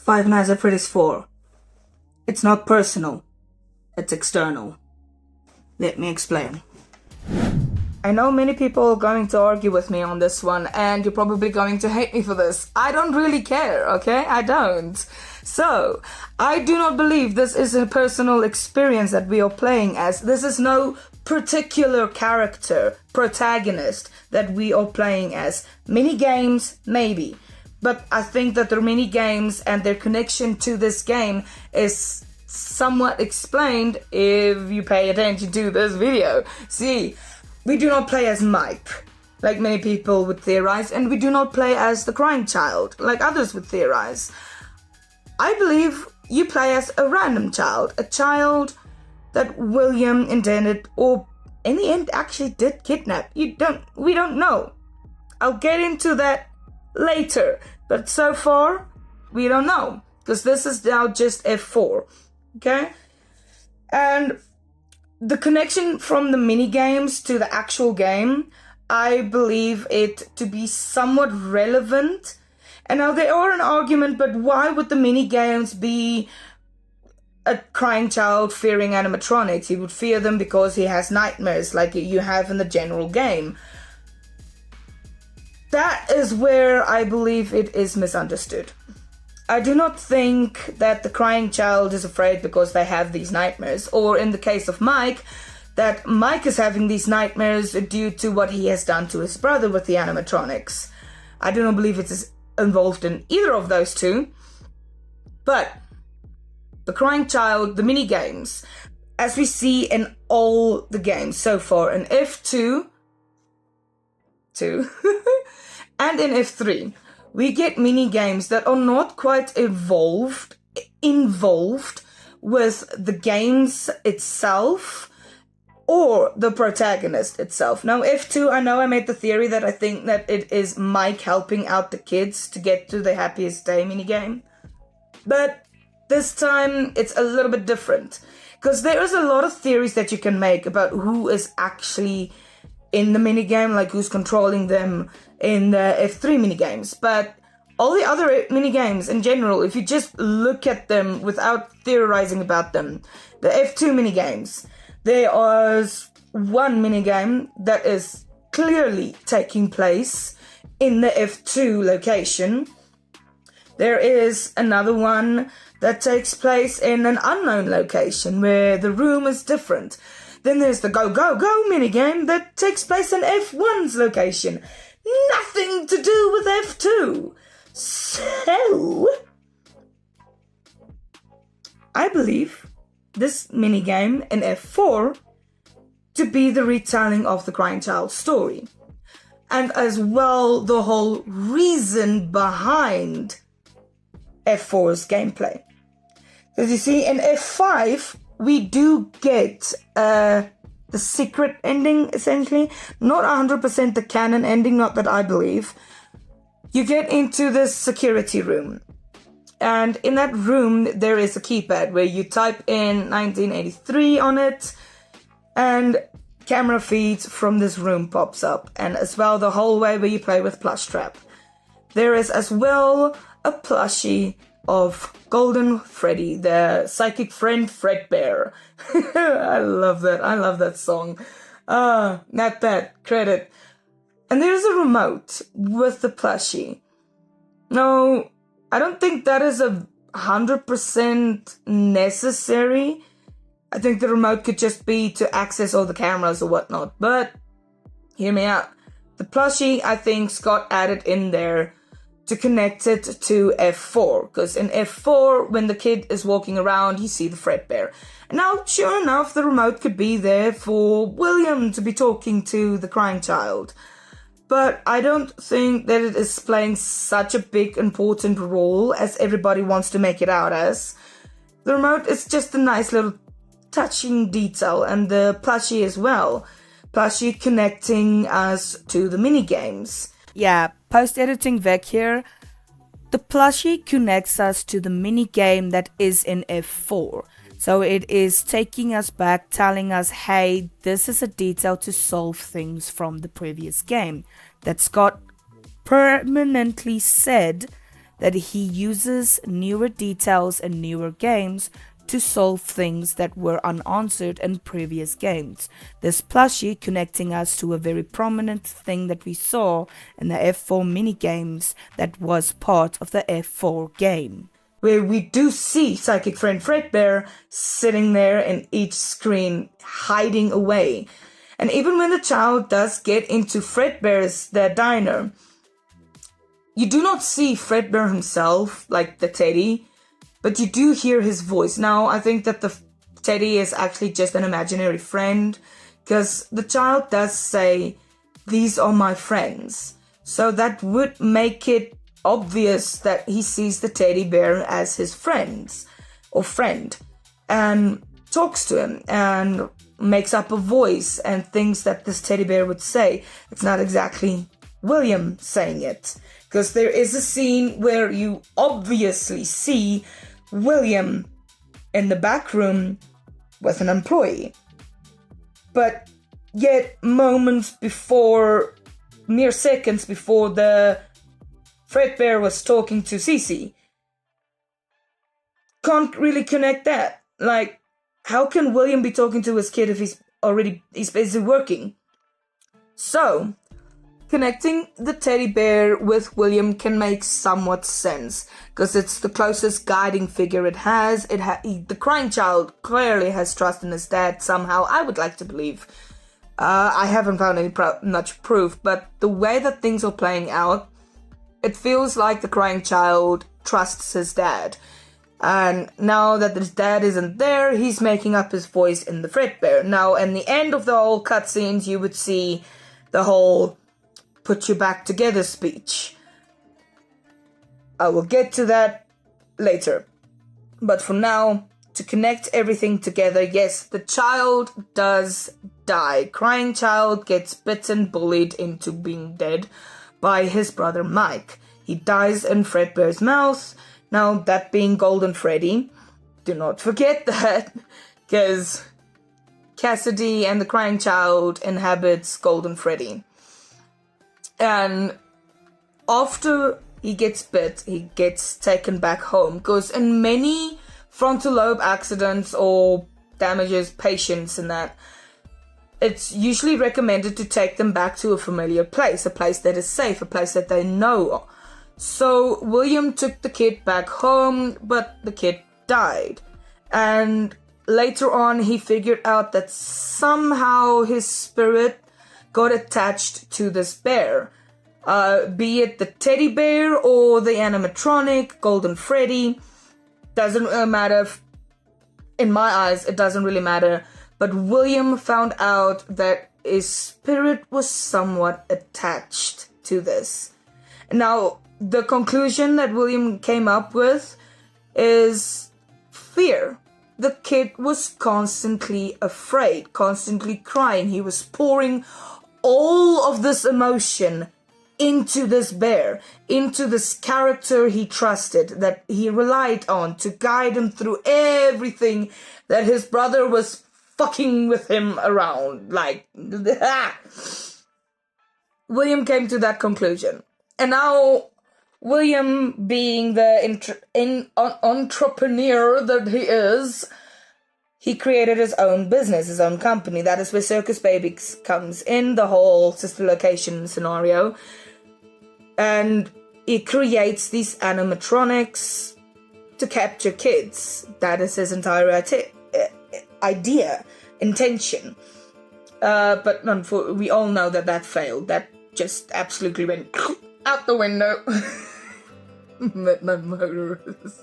Five Nights at Freddy's 4. It's not personal. It's external. Let me explain. I know many people are going to argue with me on this one, and you're probably going to hate me for this. I don't really care, okay? I don't. So, I do not believe this is a personal experience that we are playing as. This is no particular character, protagonist that we are playing as. Mini games, maybe. But I think that their mini games and their connection to this game is somewhat explained if you pay attention to this video. See, we do not play as Mike, like many people would theorize, and we do not play as the crying child, like others would theorize. I believe you play as a random child, a child that William intended, or in the end actually did kidnap. We don't know. I'll get into that later, but so far we don't know, because this is now just F4, okay? And the connection from the mini games to the actual game, I believe it to be somewhat relevant. And now there are an argument, but why would the mini games be a crying child fearing animatronics? He would fear them because he has nightmares like you have in the general game. That is where I believe it is misunderstood. I do not think that the crying child is afraid because they have these nightmares, or in the case of Mike, that Mike is having these nightmares due to what he has done to his brother with the animatronics. I do not believe it is involved in either of those two. But the crying child, the mini games, as we see in all the games so far, in F2, and in F3, we get mini games that are not quite involved with the games itself or the protagonist itself. Now, F2, I know I made the theory that I think that it is Mike helping out the kids to get to the happiest day minigame. But this time, it's a little bit different. Because there is a lot of theories that you can make about who is actually in the minigame, like who's controlling them in the F3 minigames. But all the other minigames in general, if you just look at them without theorizing about them, the F2 minigames, there is one minigame that is clearly taking place in the F2 location. There is another one that takes place in an unknown location where the room is different. Then there's the Go Go Go minigame that takes place in F1's location. Nothing to do with F2. So, I believe this minigame in F4 to be the retelling of the crying child story. And as well, the whole reason behind F4's gameplay. Because you see, in F5, we do get the secret ending, essentially. Not 100% the canon ending, not that I believe. You get into this security room. And in that room, there is a keypad where you type in 1983 on it. And camera feeds from this room pops up. And as well, the hallway where you play with Plush Trap. There is as well a plushie of Golden Freddy, the psychic friend Fredbear. I love that. I love that song. Not bad. Credit. And there's a remote with the plushie. No, I don't think that is 100% necessary. I think the remote could just be to access all the cameras or whatnot. But, hear me out. The plushie, I think, got added in there to connect it to F4. Because in F4, when the kid is walking around, you see the Fredbear. And now, sure enough, the remote could be there for William to be talking to the crying child. But I don't think that it is playing such a big, important role as everybody wants to make it out as. The remote is just a nice little touching detail, and the plushie as well. Plushie connecting us to the minigames. Yeah, post-editing Vec here. The plushie connects us to the minigame that is in F4. So it is taking us back, telling us, hey, this is a detail to solve things from the previous game. That Scott permanently said that he uses newer details and newer games to solve things that were unanswered in previous games. This plushie connecting us to a very prominent thing that we saw in the F4 minigames that was part of the F4 game, where we do see Psychic Friend Fredbear sitting there in each screen, hiding away. And even when the child does get into their diner, you do not see Fredbear himself, like the teddy, but you do hear his voice. Now, I think that the teddy is actually just an imaginary friend, because the child does say, "These are my friends." So that would make it obvious that he sees the teddy bear as his friend, and talks to him and makes up a voice and things that this teddy bear would say. It's not exactly William saying it, because there is a scene where you obviously see William in the back room with an employee. But yet mere seconds before the Fredbear was talking to Cece, can't really connect that. Like, how can William be talking to his kid if he's busy working? So, connecting the teddy bear with William can make somewhat sense, because it's the closest guiding figure it has. The crying child clearly has trust in his dad somehow, I would like to believe. I haven't found much proof, but the way that things are playing out, it feels like the crying child trusts his dad. And now that his dad isn't there, he's making up his voice in the Fredbear. Now, in the end of the whole cutscenes, you would see the whole "put you back together" speech. I will get to that later. But for now, to connect everything together, yes, the child does die. Crying child gets bitten, bullied into being dead by his brother Mike. He dies in Fredbear's mouth. Now, that being Golden Freddy, do not forget that, because Cassidy and the crying child inhabits Golden Freddy. And after he gets bit, he gets taken back home, because in many frontal lobe accidents or damages patients and that, it's usually recommended to take them back to a familiar place, a place that is safe, a place that they know. So William took the kid back home, but the kid died. And later on, he figured out that somehow his spirit got attached to this bear. Be it the teddy bear or the animatronic, Golden Freddy, doesn't really matter. In my eyes, it doesn't really matter. But William found out that his spirit was somewhat attached to this. Now, the conclusion that William came up with is fear. The kid was constantly afraid, constantly crying. He was pouring all of this emotion into this bear, into this character he trusted, that he relied on to guide him through everything that his brother was fucking with him around. Like, William came to that conclusion. And now, William, being the entrepreneur that he is, he created his own business, his own company. That is where Circus Babies comes in, the whole sister location scenario. And he creates these animatronics to capture kids. That is his entire intention. But we all know that failed. That just absolutely went out the window. Midnight Motorist.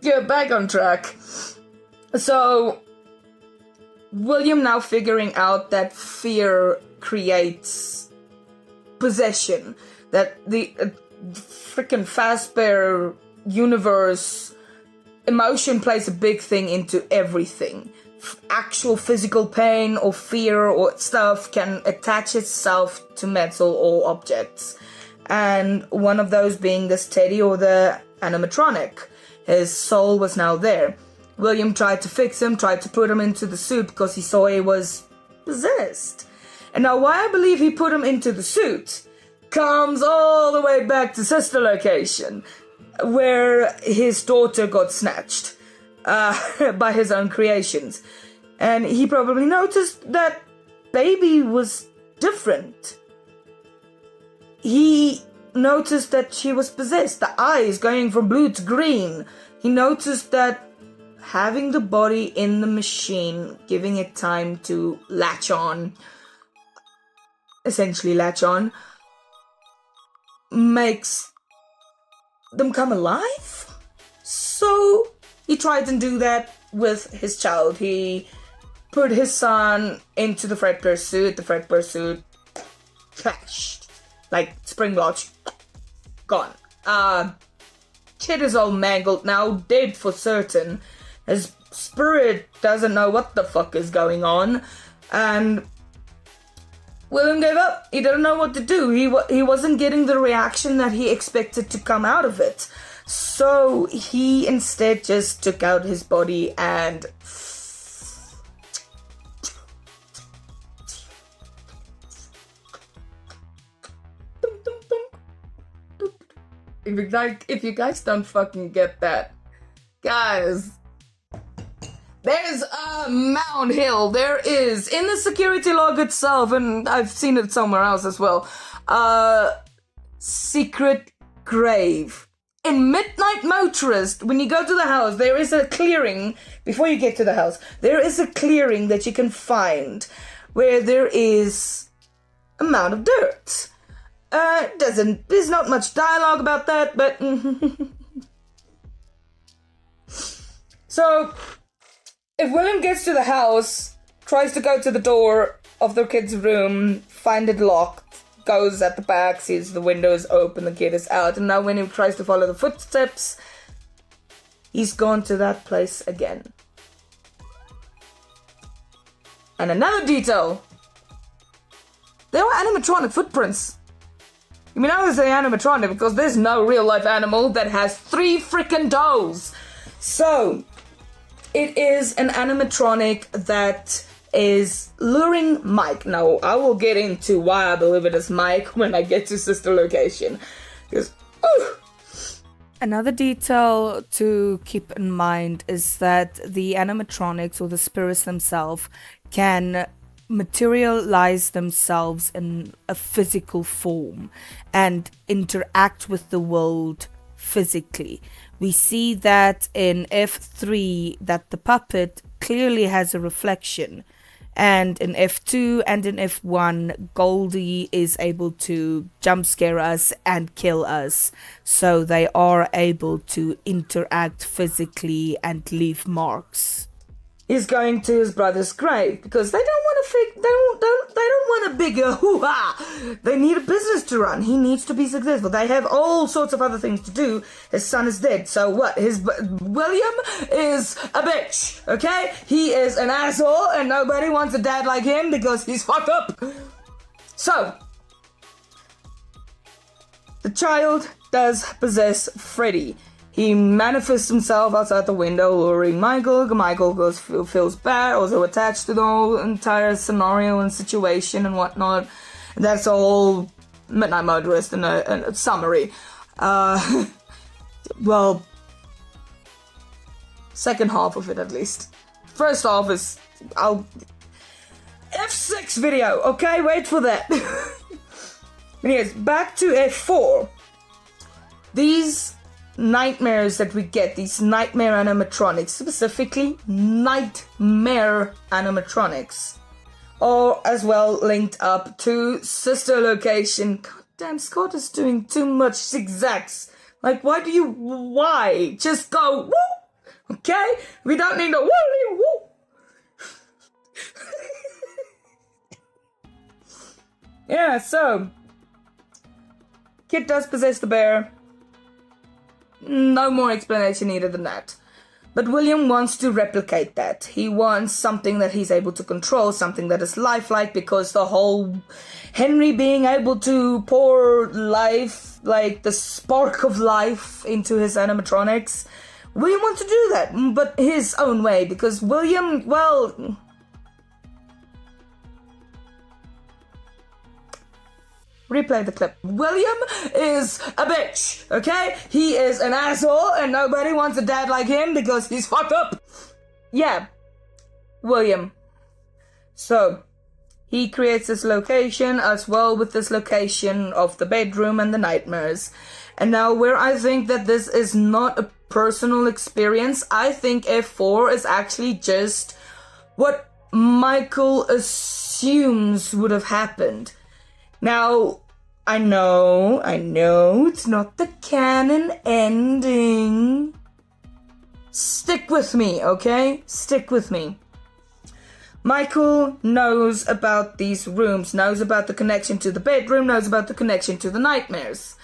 Get back on track. So, William now figuring out that fear creates possession. That the freaking Fazbear universe, emotion plays a big thing into everything. Actual physical pain or fear or stuff can attach itself to metal or objects. And one of those being this teddy or the animatronic. His soul was now there. William tried to fix him, tried to put him into the suit because he saw he was possessed. And now why I believe he put him into the suit, comes all the way back to sister location, where his daughter got snatched by his own creations. And he probably noticed that baby was different. He noticed that she was possessed, the eyes going from blue to green. He noticed that having the body in the machine, giving it time to essentially latch on, makes them come alive. So he tried to do that with his child. He put his son into the Fredbear suit. The Fredbear suit crashed. Like spring blotch. Gone. Kid is all mangled now, dead for certain. His spirit doesn't know what the fuck is going on. And William gave up. He didn't know what to do. He wasn't getting the reaction that he expected to come out of it. So he instead just took out his body and if you guys don't fucking get that, guys, there's a Mount Hill. There is, in the security log itself, and I've seen it somewhere else as well, secret grave. In Midnight Motorist, when you go to the house, there is a clearing, before you get to the house, there is a clearing that you can find where there is a mound of dirt. There's not much dialogue about that, but so if William gets to the house, tries to go to the door of the kid's room, find it locked, goes at the back, sees the window is open, the kid is out, and now when he tries to follow the footsteps, he's gone to that place again. And another detail, there were animatronic footprints. You mean I was saying animatronic because there's no real life animal that has 3 freaking toes. So it is an animatronic that is luring Mike. Now, I will get into why I believe it is Mike when I get to sister location. Because, Another detail to keep in mind is that the animatronics or the spirits themselves can materialize themselves in a physical form and interact with the world physically. We see that in F3 that the puppet clearly has a reflection, and in F2 and in F1 Goldie is able to jump scare us and kill us, so they are able to interact physically and leave marks. He's going to his brother's grave because they don't want a bigger hoo-ha. They need a business to run. He needs to be successful. They have all sorts of other things to do. His son is dead. So what? William is a bitch. Okay? He is an asshole and nobody wants a dad like him because he's fucked up. So the child does possess Freddy. He manifests himself outside the window, luring Michael. Michael feels bad, also attached to the whole entire scenario and situation and whatnot. That's all Midnight Motorist in a summary. Well, second half of it at least. First half is F6 video, okay? Wait for that. Anyways, back to F4. These nightmares that we get, these nightmare animatronics, specifically nightmare animatronics, are as well linked up to sister location. God damn, Scott is doing too much zigzags. Like, why? Just go, woo! Okay? We don't need a woo! Yeah, so kid does possess the bear. No more explanation needed than that. But William wants to replicate that. He wants something that he's able to control, something that is lifelike, because the whole Henry being able to pour life, like the spark of life, into his animatronics. William wants to do that, but his own way, because William, well, Replay the clip. William is a bitch, okay? He is an asshole and nobody wants a dad like him because he's fucked up. Yeah. William. So, he creates this location as well with this location of the bedroom and the nightmares. And now where I think that this is not a personal experience, I think F4 is actually just what Michael assumes would have happened. Now, I know, it's not the canon ending. Stick with me, okay? Stick with me. Michael knows about these rooms, knows about the connection to the bedroom, knows about the connection to the nightmares.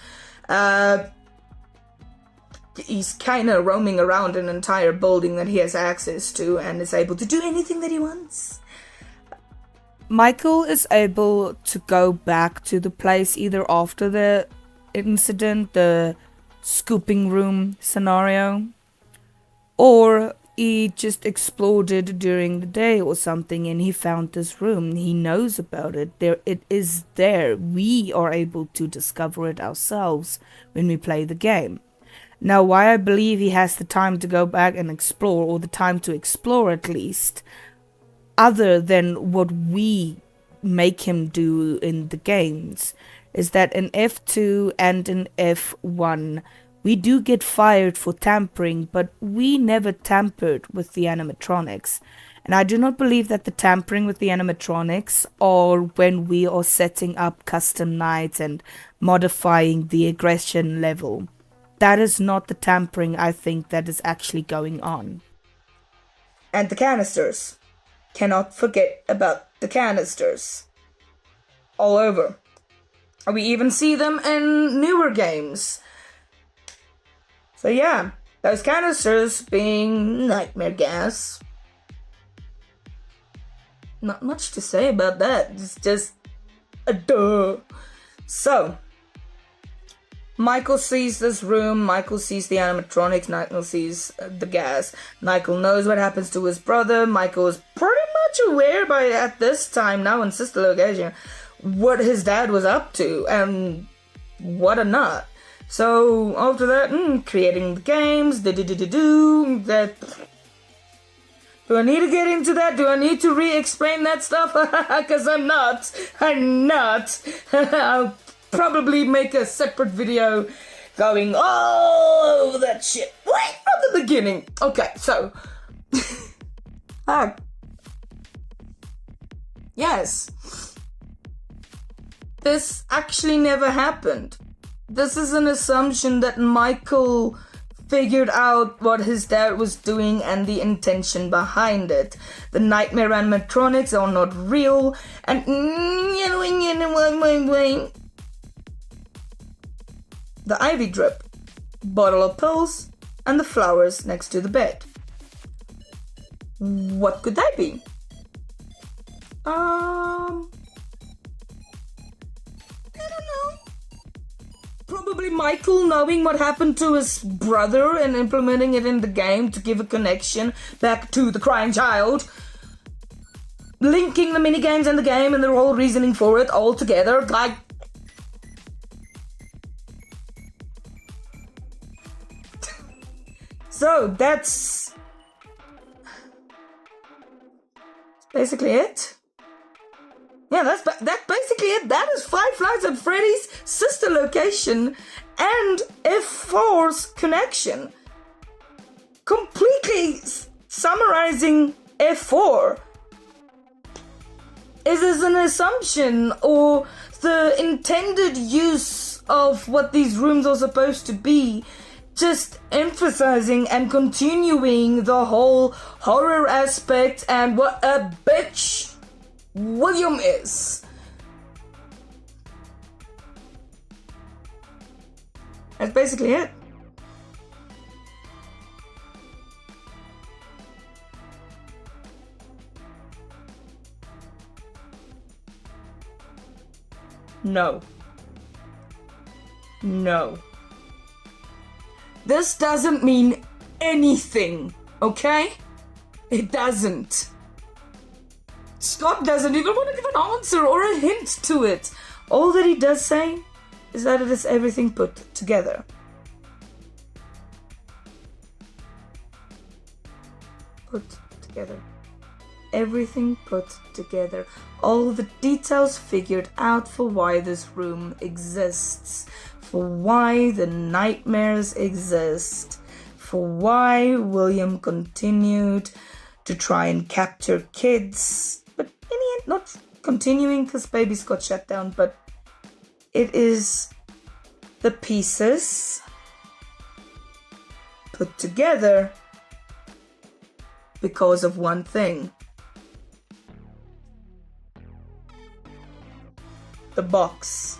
He's kind of roaming around an entire building that he has access to and is able to do anything that he wants. Michael is able to go back to the place either after the incident, the scooping room scenario, or he just exploded during the day or something and he found this room. He knows about it. It is there. We are able to discover it ourselves when we play the game. Now, why I believe he has the time to go back and explore, or the time to explore at least, other than what we make him do in the games, is that in F2 and in F1 we do get fired for tampering, but we never tampered with the animatronics. And I do not believe that the tampering with the animatronics are when we are setting up custom nights and modifying the aggression level. That is not the tampering I think that is actually going on. And the canisters. Cannot forget about the canisters. All over. We even see them in newer games. So yeah, those canisters being nightmare gas. Not much to say about that. It's just a duh. So, Michael sees this room, Michael sees the animatronics, Michael sees the gas. Michael knows what happens to his brother. Michael is pretty much aware by at this time now in sister location what his dad was up to and what or not. So after that, creating the games, that. Do I need to get into that? Do I need to re-explain that stuff? Because I'm not. I'll probably make a separate video going all over that shit right from the beginning. Okay, so yes, this actually never happened. This is an assumption that Michael figured out what his dad was doing and the intention behind it. The nightmare animatronics are not real, and the ivy drip, bottle of pills, and the flowers next to the bed. What could that be? I don't know. Probably Michael knowing what happened to his brother and implementing it in the game to give a connection back to the crying child. Linking the minigames and the game and the whole reasoning for it all together. Like, so that's basically it. Yeah, that's basically it. That is Five Nights at Freddy's sister location and F4's connection. Completely summarizing F4. Is this an assumption or the intended use of what these rooms are supposed to be? Just emphasizing and continuing the whole horror aspect and what a bitch William is. That's basically it. No. This doesn't mean anything, okay? It doesn't. Scott doesn't even want to give an answer or a hint to it. All that he does say is that it is everything put together. Put together. Everything put together. All the details figured out for why this room exists. For why the nightmares exist. For why William continued to try and capture kids. But in the end, not continuing because babies got shut down. But it is the pieces put together because of one thing. The box.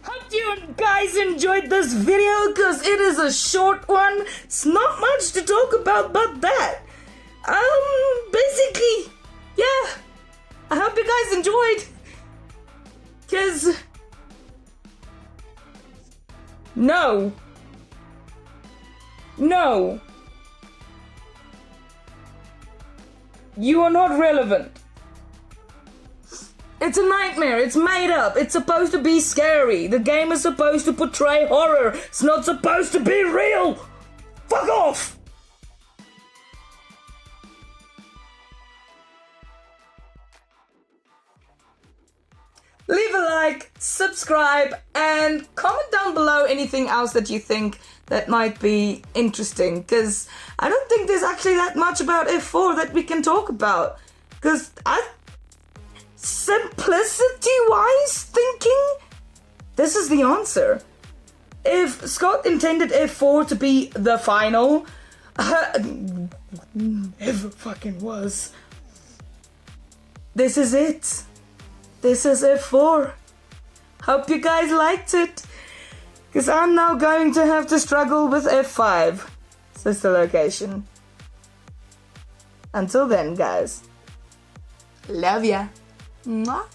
Hope you guys enjoyed this video because it is a short one. It's not much to talk about but that. Basically, yeah. I hope you guys enjoyed. Because No. You are not relevant. It's a nightmare. It's made up. It's supposed to be scary. The game is supposed to portray horror. It's not supposed to be real. Fuck off. Leave a like, subscribe, and comment down below anything else that you think that might be interesting, because I don't think there's actually that much about F4 that we can talk about, because simplicity-wise thinking, this is the answer. If Scott intended F4 to be the final, never fucking was. This is it. This is F4. Hope you guys liked it, because I'm now going to have to struggle with F5, sister location. Until then, guys. Love ya. Mwah.